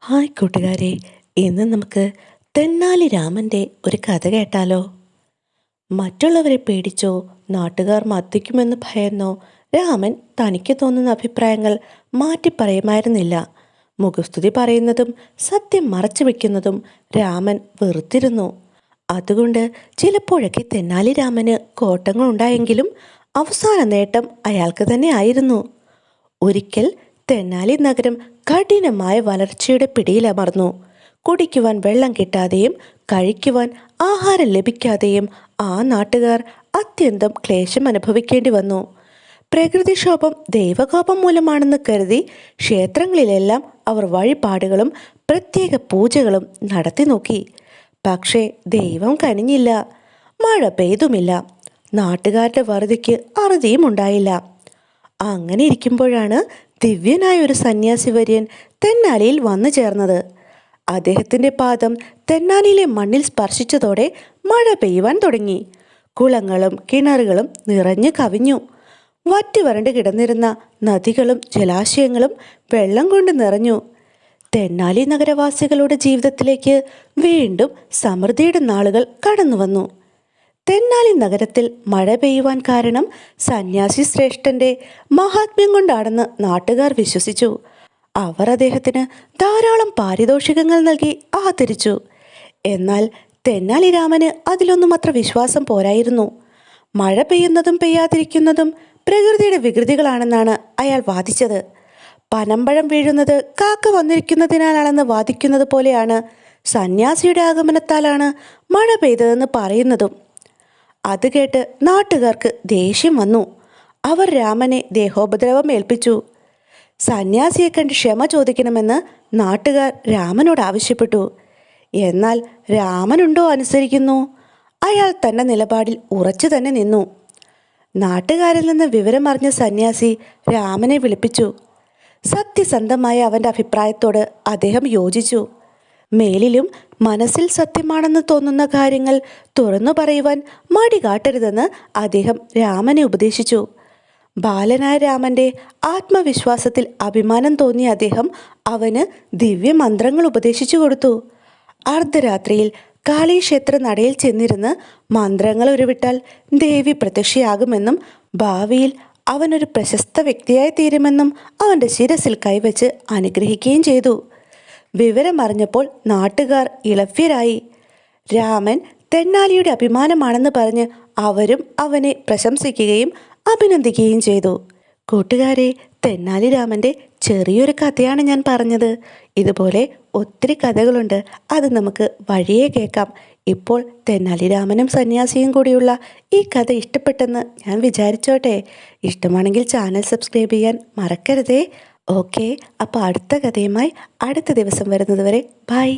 Hi കൂട്ടുകാരെ, ഇന്ന് നമുക്ക് തെന്നാലി രാമൻ്റെ ഒരു കഥ കേട്ടാലോ? മറ്റുള്ളവരെ പേടിച്ചോ നാട്ടുകാർ മർദ്ദിക്കുമെന്ന് ഭയന്നോ രാമൻ തനിക്ക് തോന്നുന്ന അഭിപ്രായങ്ങൾ മാറ്റി പറയുമായിരുന്നില്ല. മുഖസ്തുതി പറയുന്നതും സത്യം മറച്ചു വെക്കുന്നതും രാമൻ വെറുത്തിരുന്നു. അതുകൊണ്ട് ചിലപ്പോഴൊക്കെ തെന്നാലി രാമന് കോട്ടങ്ങളുണ്ടായെങ്കിലും അവസാന നേട്ടം അയാൾക്ക് തന്നെ ആയിരുന്നു. ഒരിക്കൽ തെന്നാലി നഗരം കഠിനമായ വരൾച്ചയുടെ പിടിയിലമർന്നു. കുടിക്കുവാൻ വെള്ളം കിട്ടാതെയും കഴിക്കുവാൻ ആഹാരം ലഭിക്കാതെയും ആ നാട്ടുകാർ അത്യന്തം ക്ലേശം അനുഭവിക്കേണ്ടി വന്നു. പ്രകൃതിക്ഷോഭം ദൈവകോപം മൂലമാണെന്ന് കരുതി ക്ഷേത്രങ്ങളിലെല്ലാം അവർ വഴിപാടുകളും പ്രത്യേക പൂജകളും നടത്തി നോക്കി. പക്ഷേ ദൈവം കനിഞ്ഞില്ല. മഴ പെയ്തുമില്ല. നാട്ടുകാരുടെ വറുതിക്ക് അറുതിയും ഉണ്ടായില്ല. അങ്ങനെ ഇരിക്കുമ്പോഴാണ് ദിവ്യനായ ഒരു സന്യാസി വര്യൻ തെന്നാലിയിൽ വന്നു ചേർന്നത്. അദ്ദേഹത്തിൻ്റെ പാദം തെന്നാലിയിലെ മണ്ണിൽ സ്പർശിച്ചതോടെ മഴ പെയ്യുവാൻ തുടങ്ങി. കുളങ്ങളും കിണറുകളും നിറഞ്ഞു കവിഞ്ഞു. വറ്റി കിടന്നിരുന്ന നദികളും ജലാശയങ്ങളും വെള്ളം കൊണ്ട് നിറഞ്ഞു. തെന്നാലി നഗരവാസികളുടെ ജീവിതത്തിലേക്ക് വീണ്ടും സമൃദ്ധിയുടെ നാളുകൾ കടന്നു വന്നു. തെന്നാലി നഗരത്തിൽ മഴ പെയ്യുവാൻ കാരണം സന്യാസി ശ്രേഷ്ഠന്റെ മഹാത്മ്യം കൊണ്ടാണെന്ന് നാട്ടുകാർ വിശ്വസിച്ചു. അവർ അദ്ദേഹത്തിന് ധാരാളം പാരിതോഷികങ്ങൾ നൽകി ആദരിച്ചു. എന്നാൽ തെന്നാലി രാമന് അതിലൊന്നും അത്ര വിശ്വാസം പോരായിരുന്നു. മഴ പെയ്യുന്നതും പെയ്യാതിരിക്കുന്നതും പ്രകൃതിയുടെ വികൃതികളാണെന്നാണ് അയാൾ വാദിച്ചത്. പനമ്പഴം വീഴുന്നത് കാക്ക വന്നിരിക്കുന്നതിനാലാണെന്ന് വാദിക്കുന്നത് പോലെയാണ് സന്യാസിയുടെ ആഗമനത്താലാണ് മഴ പെയ്തതെന്ന് പറയുന്നതും. അത് കേട്ട് നാട്ടുകാർക്ക് ദേഷ്യം വന്നു. അവർ രാമനെ ദേഹോപദ്രവം ഏൽപ്പിച്ചു. സന്യാസിയെ കണ്ട് ക്ഷമ ചോദിക്കണമെന്ന് നാട്ടുകാർ രാമനോട് ആവശ്യപ്പെട്ടു. എന്നാൽ രാമനുണ്ടോ അനുസരിക്കുന്നു? അയാൾ തൻ്റെ നിലപാടിൽ ഉറച്ചു തന്നെ നിന്നു. നാട്ടുകാരിൽ നിന്ന് വിവരമറിഞ്ഞ സന്യാസി രാമനെ വിളിപ്പിച്ചു. സത്യസന്ധമായ അവൻ്റെ അഭിപ്രായത്തോട് അദ്ദേഹം യോജിച്ചു. മേലിലും മനസ്സിൽ സത്യമാണെന്ന് തോന്നുന്ന കാര്യങ്ങൾ തുറന്നു പറയുവാൻ മടി കാട്ടരുതെന്ന് അദ്ദേഹം രാമനെ ഉപദേശിച്ചു. ബാലനായ രാമൻ്റെ ആത്മവിശ്വാസത്തിൽ അഭിമാനം തോന്നിയ അദ്ദേഹം അവന് ദിവ്യമന്ത്രങ്ങൾ ഉപദേശിച്ചു കൊടുത്തു. അർദ്ധരാത്രിയിൽ കാളീക്ഷേത്ര നടയിൽ ചെന്നിരുന്ന് മന്ത്രങ്ങൾ ഉരുവിട്ടാൽ ദേവി പ്രത്യക്ഷയാകുമെന്നും ഭാവിയിൽ അവനൊരു പ്രശസ്ത വ്യക്തിയായി തീരുമെന്നും അവൻ്റെ ശിരസിൽ കൈവച്ച് അനുഗ്രഹിക്കുകയും ചെയ്തു. വിവരമറിഞ്ഞപ്പോൾ നാട്ടുകാർ ഇളവ്യരായി. രാമൻ തെന്നാലിയുടെ അഭിമാനമാണെന്ന് പറഞ്ഞ് അവരും അവനെ പ്രശംസിക്കുകയും അഭിനന്ദിക്കുകയും ചെയ്തു. കൂട്ടുകാരെ, തെന്നാലി രാമൻ്റെ ചെറിയൊരു കഥയാണ് ഞാൻ പറഞ്ഞത്. ഇതുപോലെ ഒത്തിരി കഥകളുണ്ട്. അത് നമുക്ക് വഴിയേ കേൾക്കാം. ഇപ്പോൾ തെന്നാലി രാമനും സന്യാസിയും കൂടിയുള്ള ഈ കഥ ഇഷ്ടപ്പെട്ടെന്ന് ഞാൻ വിചാരിച്ചോട്ടെ. ഇഷ്ടമാണെങ്കിൽ ചാനൽ സബ്സ്ക്രൈബ് ചെയ്യാൻ മറക്കരുതേ. ഓക്കെ, അപ്പോൾ അടുത്ത കഥയുമായി അടുത്ത ദിവസം വരുന്നത് വരെ ബൈ.